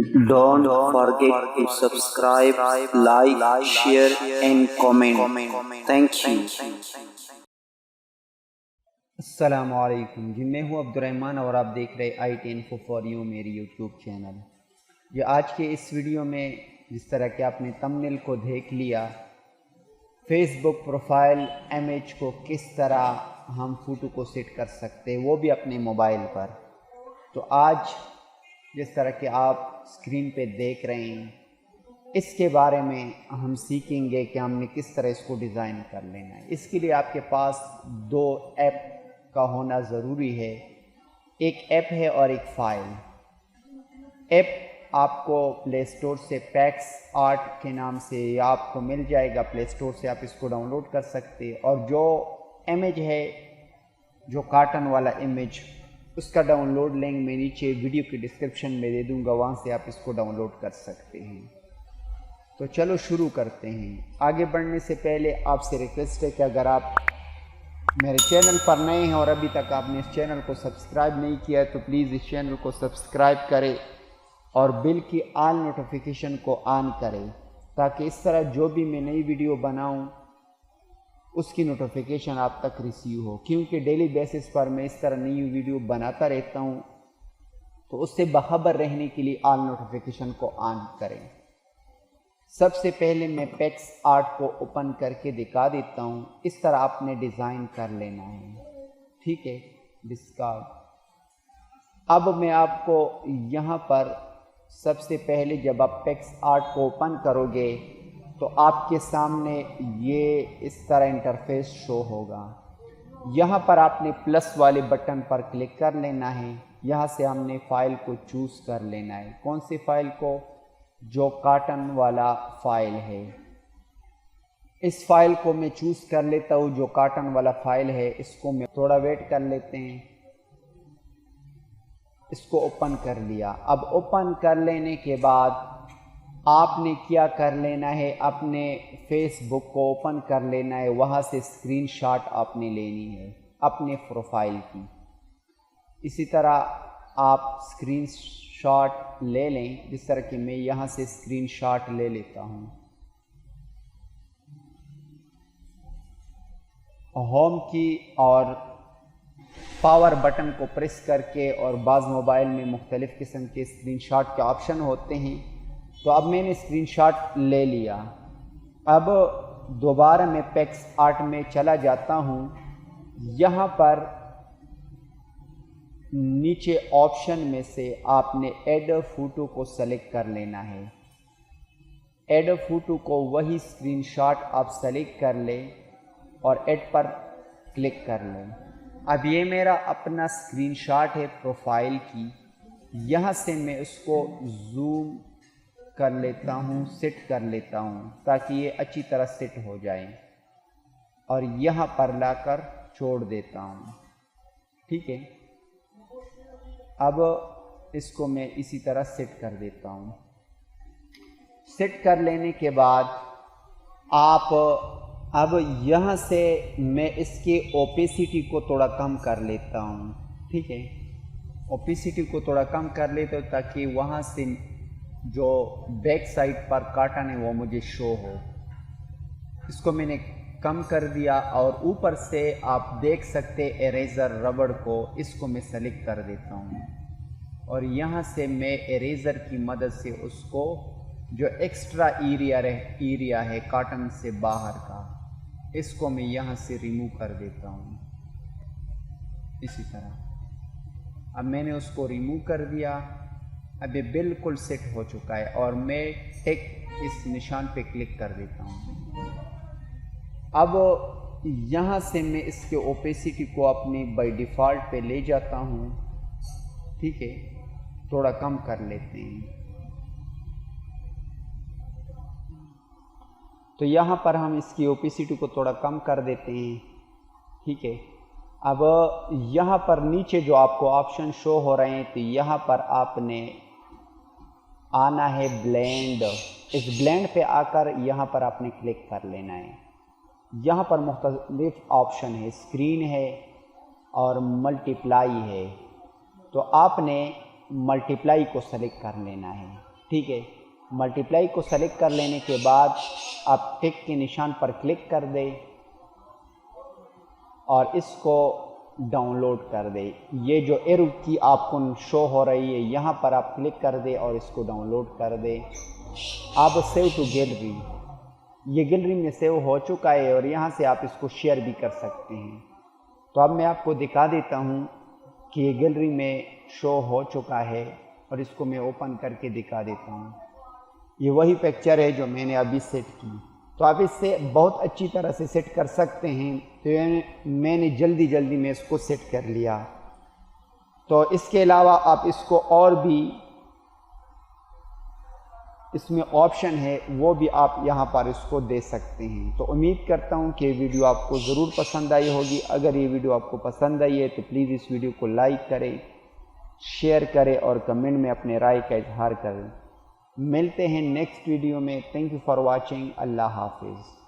Don't forget to subscribe, like, share and comment. Thank you. अस्सलामुअलैकुम जी, मैं हूँ Abdurrahman और आप देख रहे IT इन्फो फॉर यू मेरी यूट्यूब चैनल। ये आज के इस वीडियो में जिस तरह कि आपने थंबनेल को देख लिया, फेसबुक प्रोफाइल इमेज को किस तरह हम फ़ोटो को सेट कर सकते हैं, वो भी अपने मोबाइल पर। तो आज जिस तरह कि आप स्क्रीन पे देख रहे हैं, इसके बारे में हम सीखेंगे कि हमने किस तरह इसको डिज़ाइन कर लेना है। इसके लिए आपके पास दो ऐप का होना ज़रूरी है। एक ऐप है और एक फ़ाइल। ऐप आपको प्ले स्टोर से पैक्स आर्ट के नाम से या आपको मिल जाएगा, प्ले स्टोर से आप इसको डाउनलोड कर सकते हैं। और जो इमेज है, जो कार्टन वाला इमेज, उसका डाउनलोड लिंक मैं नीचे वीडियो के डिस्क्रिप्शन में दे दूंगा, वहाँ से आप इसको डाउनलोड कर सकते हैं। तो चलो शुरू करते हैं। आगे बढ़ने से पहले आपसे रिक्वेस्ट है कि अगर आप मेरे चैनल पर नए हैं और अभी तक आपने इस चैनल को सब्सक्राइब नहीं किया है तो प्लीज़ इस चैनल को सब्सक्राइब करें और बेल की ऑल नोटिफिकेशन को ऑन करें, ताकि इस तरह जो भी मैं नई वीडियो बनाऊं उसकी नोटिफिकेशन आप तक रिसीव हो। क्योंकि डेली बेसिस पर मैं इस तरह नई वीडियो बनाता रहता हूं, तो उससे बाखबर रहने के लिए ऑल नोटिफिकेशन को ऑन करें। सबसे पहले मैं पैक्स आर्ट को ओपन करके दिखा देता हूं। इस तरह आपने डिज़ाइन कर लेना है, ठीक है। डिस्कार्ड। अब मैं आपको यहाँ पर सबसे पहले जब आप पैक्स आर्ट को ओपन करोगे तो आपके सामने ये इस तरह इंटरफेस शो होगा। यहाँ पर आपने प्लस वाले बटन पर क्लिक कर लेना है। यहाँ से हमने फ़ाइल को चूज़ कर लेना है। कौन सी फ़ाइल को? जो कार्टन वाला फ़ाइल है। इस फ़ाइल को मैं चूज़ कर लेता हूँ। जो कार्टन वाला फ़ाइल है, इसको मैं थोड़ा वेट कर लेते हैं। इसको ओपन कर लिया। अब ओपन कर लेने के बाद आपने क्या कर लेना है, अपने फेसबुक को ओपन कर लेना है। वहाँ से स्क्रीनशॉट आपने लेनी है अपने प्रोफाइल की। इसी तरह आप स्क्रीनशॉट ले लें, जिस तरह कि मैं यहाँ से स्क्रीनशॉट ले लेता हूँ। होम की और पावर बटन को प्रेस करके, और बाज़ मोबाइल में मुख्तलिफ़ किस्म के स्क्रीनशॉट के ऑप्शन होते हैं। तो अब मैंने स्क्रीनशॉट ले लिया। अब दोबारा मैं पैक्स आर्ट में चला जाता हूँ। यहाँ पर नीचे ऑप्शन में से आपने ऐड फ़ोटो को सेलेक्ट कर लेना है। ऐड फ़ोटो को वही स्क्रीनशॉट आप सेलेक्ट कर लें और ऐड पर क्लिक कर लें। अब ये मेरा अपना स्क्रीनशॉट है प्रोफाइल की। यहाँ से मैं उसको ज़ूम कर लेता हूँ, सेट कर लेता हूँ, ताकि ये अच्छी तरह सेट हो जाए, और यहाँ पर लाकर छोड़ देता हूँ, ठीक है। अब इसको मैं इसी तरह सेट कर देता हूँ। सेट कर लेने के बाद आप अब यहाँ से मैं इसके ओपेसिटी को थोड़ा कम कर लेता हूँ, ठीक है। ओपेसिटी को थोड़ा कम कर लेता हूँ ताकि वहाँ से जो बैक साइड पर कार्टन है वो मुझे शो हो। इसको मैंने कम कर दिया और ऊपर से आप देख सकते इरेज़र रबड़ को, इसको मैं सेलेक्ट कर देता हूँ और यहाँ से मैं इरेज़र की मदद से उसको जो एक्स्ट्रा एरिया है कार्टन से बाहर का, इसको मैं यहाँ से रिमूव कर देता हूँ इसी तरह। अब मैंने उसको रिमूव कर दिया। अब ये बिल्कुल सेट हो चुका है और मैं टिक इस निशान पे क्लिक कर देता हूँ। अब यहाँ से मैं इसके ओपेसिटी को अपनी बाय डिफ़ॉल्ट पे ले जाता हूँ, ठीक है। थोड़ा कम कर लेते हैं। तो यहाँ पर हम इसकी ओपेसिटी को थोड़ा कम कर देते हैं, ठीक है। अब यहाँ पर नीचे जो आपको ऑप्शन शो हो रहे हैं, तो यहाँ पर आपने आना है ब्लेंड। इस ब्लेंड पे आकर यहाँ पर आपने क्लिक कर लेना है। यहाँ पर मुख्तलिफ ऑप्शन है, स्क्रीन है और मल्टीप्लाई है। तो आपने मल्टीप्लाई को सेलेक्ट कर लेना है। ठीक है। मल्टीप्लाई को सेलेक्ट कर लेने के बाद आप टिक के निशान पर क्लिक कर दें और इसको डाउनलोड कर दें। ये जो एरो की आपको शो हो रही है यहाँ पर आप क्लिक कर दें और इसको डाउनलोड कर दें। अब सेव टू गैलरी, ये गैलरी में सेव हो चुका है और यहाँ से आप इसको शेयर भी कर सकते हैं। तो अब मैं आपको दिखा देता हूँ कि ये गैलरी में शो हो चुका है और इसको मैं ओपन करके दिखा देता हूँ। ये वही पिक्चर है जो मैंने अभी सेट की। तो आप इससे बहुत अच्छी तरह से सेट कर सकते हैं। तो मैंने जल्दी में इसको सेट कर लिया। तो इसके अलावा आप इसको और भी, इसमें ऑप्शन है वो भी आप यहाँ पर इसको दे सकते हैं। तो उम्मीद करता हूँ कि वीडियो आपको ज़रूर पसंद आई होगी। अगर ये वीडियो आपको पसंद आई है तो प्लीज़ इस वीडियो को लाइक करें, शेयर करें और कमेंट में अपने राय का इजहार करें। मिलते हैं नेक्स्ट वीडियो में। Thank you for watching. अल्लाह हाफिज़।